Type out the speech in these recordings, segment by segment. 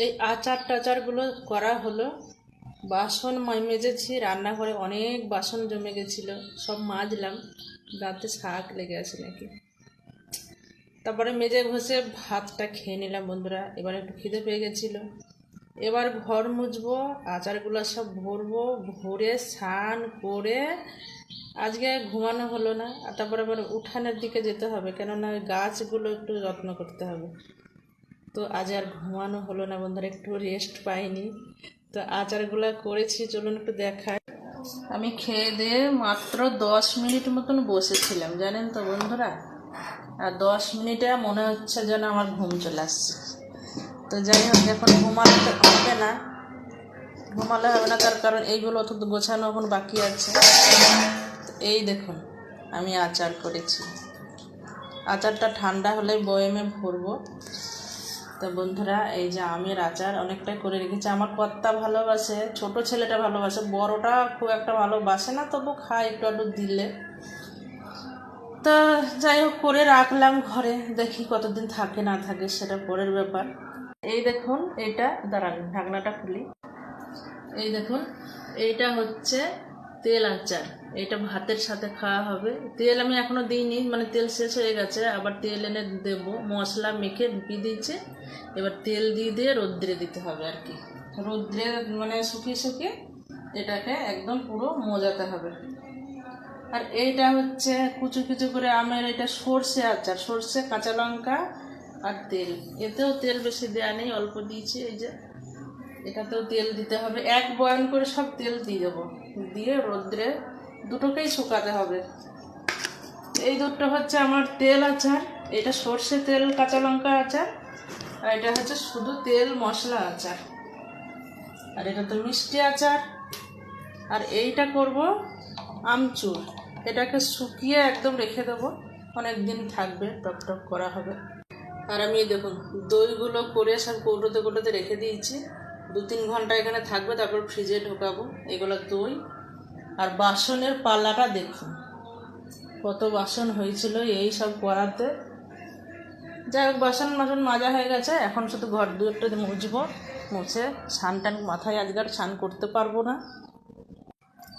এই আচার টাচারগুলো করা হলো। বাসন মেজেছি, রান্নাঘরে অনেক বাসন জমে গেছিলো, সব মাজলাম। দাঁতে শাক লেগে আছে নাকি। তারপরে মেজে ঘষে ভাতটা খেয়ে নিলাম বন্ধুরা। এবার একটু খিদে পেয়ে গেছিলো। এবার ঘর মুছবো, আচারগুলো সব ভরবো, ভরে স্নান করে আজকে ঘুমানো হলো না। আর তারপরে আবার উঠানের দিকে যেতে হবে, কেননা ওই গাছগুলো একটু যত্ন করতে হবে। তো আজ আর ঘুমানো হলো না বন্ধুরা, একটু রেস্ট পাইনি। তো আচারগুলো করেছি, চলুন একটু দেখাই। আমি খেয়ে দিয়ে মাত্র 10 মিনিট মতন বসেছিলাম, জানেন তো বন্ধুরা। আর 10 মিনিটে মনে হচ্ছে যেন আমার ঘুম চলে আসছে। তো যাই হোক, এখন ঘুমালে তো হবে না, তার কারণ এইগুলো তো গোছানো এখন বাকি আছে। এই দেখুন, আমি আচার করেছি। আচারটা ঠান্ডা হলে বয়েমে ভরবো। তো বন্ধুরা, এই যে আমের আচার অনেকটাই করে রেখেছি। আমার কর্তা ভালোবাসে, ছোট ছেলেটা ভালোবাসে, বড়টা খুব একটা ভালোবাসে না, তবু খায় একটু একটু দিলে। তা যাই হোক, করে রাখলাম ঘরে, দেখি কতদিন থাকে না থাকে সেটা পরের ব্যাপার। এই দেখুন, এইটা দাঁড়ান, ঢাকনাটা খুলি। এই দেখুন, এইটা হচ্ছে তেল আচার। এটা ভাতের সাথে খাওয়া হবে। তেল আমি এখনো দিইনি, মানে তেল শেষ হয়ে গেছে, আবার তেল এনে দেব। মশলা মেখে ঢুকিয়ে দিয়েছে, এবার তেল দিয়ে দিয়ে রোদ্রে দিতে হবে আর কি। রোদ্রে মানে শুকিয়ে শুকিয়ে এটাকে একদম পুরো মোজাতে হবে। আর এইটা হচ্ছে কুচু কুচু করে আমের, এটা সর্ষে আচার, সর্ষে, কাঁচা লঙ্কা আর তেল। এতেও তেল বেশি দেওয়া নেই, অল্প দিয়েছি। এই যে এটাতেও তেল দিতে হবে, এক বয়ান করে সব তেল দিয়ে দেবো, দিয়ে রোদ্রে দুটোকেই শুকাতে হবে। এই দুটো হচ্ছে আমার তেল আচার, এটা সর্ষে তেল কাঁচা লঙ্কা আচার, আর এটা হচ্ছে শুধু তেল মশলা আচার। আর এটা তো মিষ্টি আচার। আর এইটা করব আমচুর, এটাকে শুকিয়ে একদম রেখে দেবো, অনেক দিন থাকবে, টক টক করা হবে। আর আমি দেখুন দইগুলো করে সব কৌটোতে কৌটোতে রেখে দিয়েছি, 2-3 ঘন্টা এখানে থাকবে, তারপর ফ্রিজে ঢোকাবো এগুলো দই। আর বাসনের পাল্লাটা দেখুন, কত বাসন হয়েছিল এই সব করাতে। যাই হোক, বাসন মাজা হয়ে গেছে, এখন শুধু ঘর দুয়ারটা মুছবো। মুছে স্নান টান, মাথায় আজকে আর স্নান করতে পারবো না,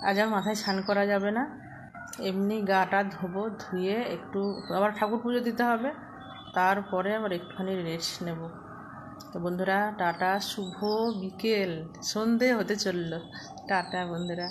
আজ আর মাথায় স্নান করা যাবে না। এমনি গাটা ধোবো, ধুয়ে একটু আবার ঠাকুর পুজো দিতে হবে, তারপরে আবার একটুখানি রেস্ট নেব। তো বন্ধুরা, টাটা, শুভ বিকেল, সন্ধে হতে চললো। টাটা বন্ধুরা।